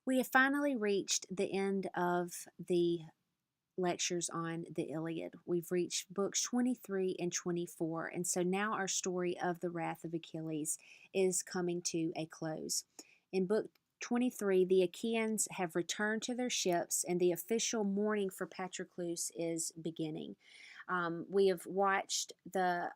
We have finally reached the end of the lectures on the Iliad. We've reached books 23 and 24, and so now our story of the wrath of Achilles is coming to a close. In book 23, the Achaeans have returned to their ships, and the official mourning for Patroclus is beginning. We have watched the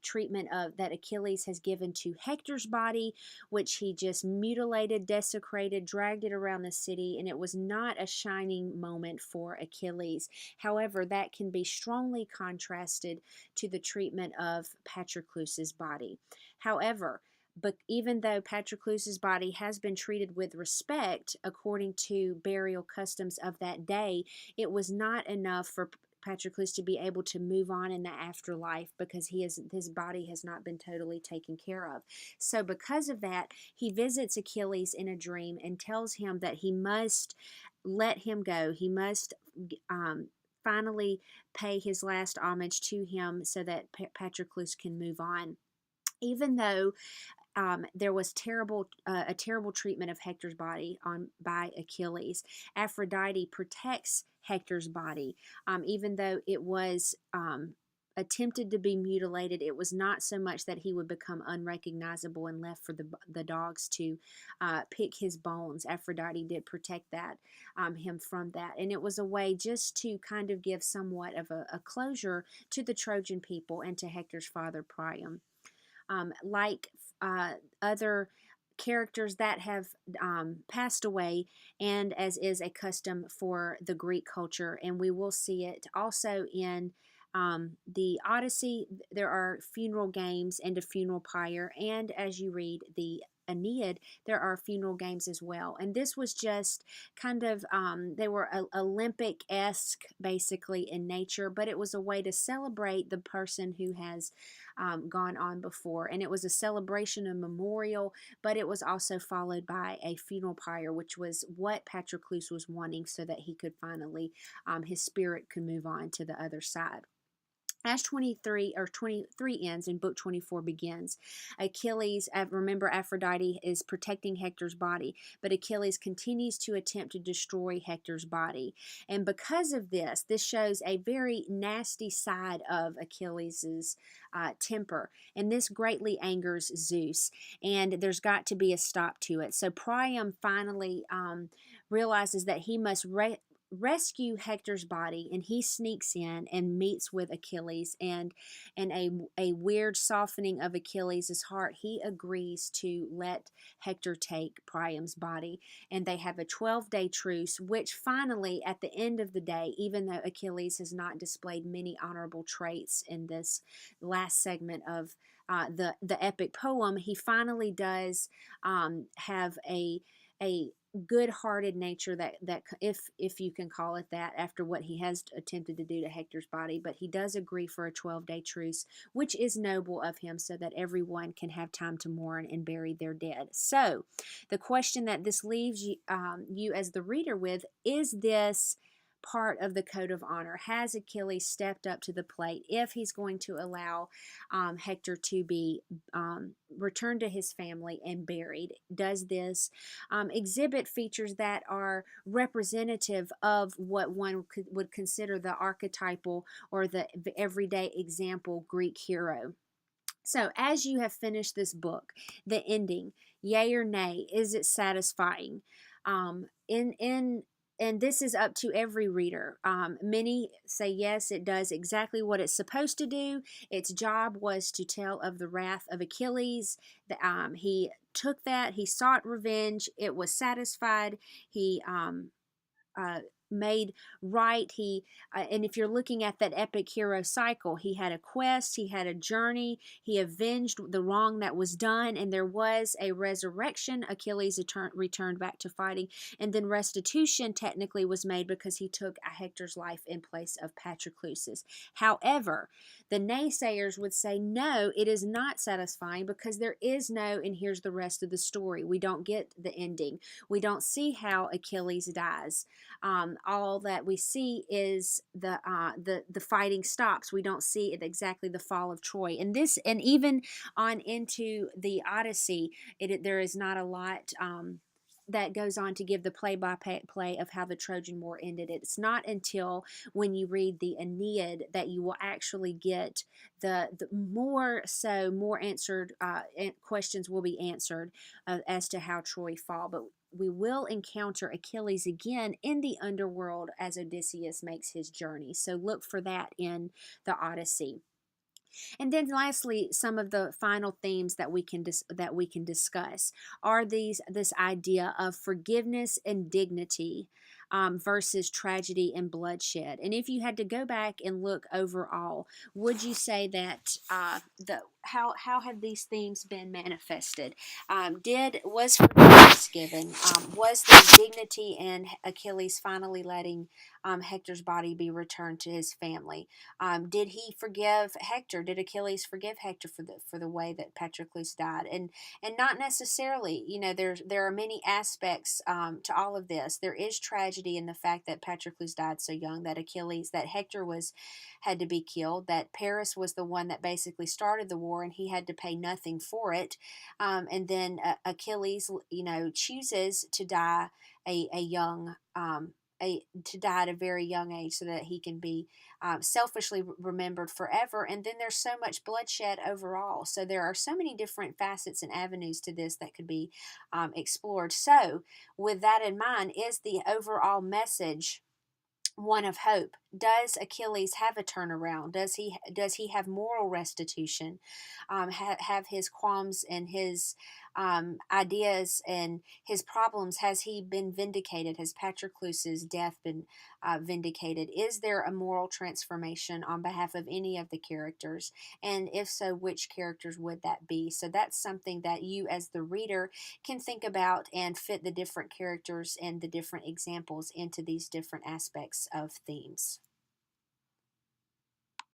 treatment of that Achilles has given to Hector's body, which he just mutilated, desecrated, dragged it around the city, and it was not a shining moment for Achilles. However, that can be strongly contrasted to the treatment of Patroclus's body. However, but even though Patroclus's body has been treated with respect according to burial customs of that day, it was not enough for Patroclus to be able to move on in the afterlife because his body has not been totally taken care of. So because of that, he visits Achilles in a dream and tells him that he must let him go. He must finally pay his last homage to him so that Patroclus can move on. Even though there was a terrible treatment of Hector's body by Achilles, Aphrodite protects Hector's body, even though it was attempted to be mutilated. It was not so much that he would become unrecognizable and left for the dogs to pick his bones. Aphrodite did protect him from that, and it was a way just to kind of give somewhat of a closure to the Trojan people and to Hector's father Priam. Like other characters that have passed away, and as is a custom for the Greek culture, and we will see it also in the Odyssey. There are funeral games and a funeral pyre, and as you read the Aeneid, there are funeral games as well. And this was just kind of, they were Olympic-esque basically in nature, but it was a way to celebrate the person who has gone on before. And it was a celebration, a memorial, but it was also followed by a funeral pyre, which was what Patroclus was wanting so that he could finally, his spirit could move on to the other side. As 23 ends and book 24 begins, Achilles, remember Aphrodite is protecting Hector's body, but Achilles continues to attempt to destroy Hector's body. And because of this shows a very nasty side of Achilles' temper. And this greatly angers Zeus. And there's got to be a stop to it. So Priam finally realizes that he must rescue Hector's body, and he sneaks in and meets with Achilles, and in a weird softening of Achilles' heart, he agrees to let Hector take Priam's body, and they have a 12-day truce, which finally at the end of the day, even though Achilles has not displayed many honorable traits in this last segment of the epic poem, he finally does have a good-hearted nature that if you can call it that, after what he has attempted to do to Hector's body. But he does agree for a 12-day truce, which is noble of him, so that everyone can have time to mourn and bury their dead. So the question that this leaves you as the reader with, is this part of the code of honor? Has Achilles stepped up to the plate if he's going to allow Hector to be returned to his family and buried? Does this exhibit features that are representative of what one would consider the archetypal or the everyday example Greek hero? So as you have finished this book, the ending, yay or nay, is it satisfying? And this is up to every reader. Many say yes, it does exactly what it's supposed to do. Its job was to tell of the wrath of Achilles. He took that, he sought revenge, it was satisfied, he made right. And if you're looking at that epic hero cycle, he had a quest, he had a journey, he avenged the wrong that was done, and there was a resurrection. Achilles returned back to fighting, and then restitution technically was made because he took Hector's life in place of Patroclus's. However, the naysayers would say no, it is not satisfying, because there is no, and here's the rest of the story. We don't get the ending. We don't see how Achilles dies. All that we see is the fighting stops. We don't see exactly the fall of Troy. And even on into the Odyssey, there is not a lot that goes on to give the play-by-play of how the Trojan War ended. It's not until when you read the Aeneid that you will actually get the more answered questions will be answered as to how Troy fell. But we will encounter Achilles again in the underworld as Odysseus makes his journey. So look for that in the Odyssey. And then lastly, some of the final themes that we can discuss are this idea of forgiveness and dignity versus tragedy and bloodshed. And if you had to go back and look overall, would you say that the how have these themes been manifested? Did was forgiveness given? Was there dignity in Achilles finally letting Hector's body be returned to his family? Did he forgive Hector? Did Achilles forgive Hector for the way that Patroclus died? And not necessarily. You know, there are many aspects to all of this. There is tragedy in the fact that Patroclus died so young, that Hector had to be killed, that Paris was the one that basically started the war, and he had to pay nothing for it. And then Achilles, chooses to die a young. To die at a very young age so that he can be selfishly remembered forever. And then there's so much bloodshed overall. So there are so many different facets and avenues to this that could be explored. So with that in mind, is the overall message one of hope? Does Achilles have a turnaround? Does he have moral restitution? Have his qualms and his ideas and his problems, has he been vindicated? Has Patroclus's death been vindicated? Is there a moral transformation on behalf of any of the characters? And if so, which characters would that be? So that's something that you as the reader can think about and fit the different characters and the different examples into these different aspects of themes.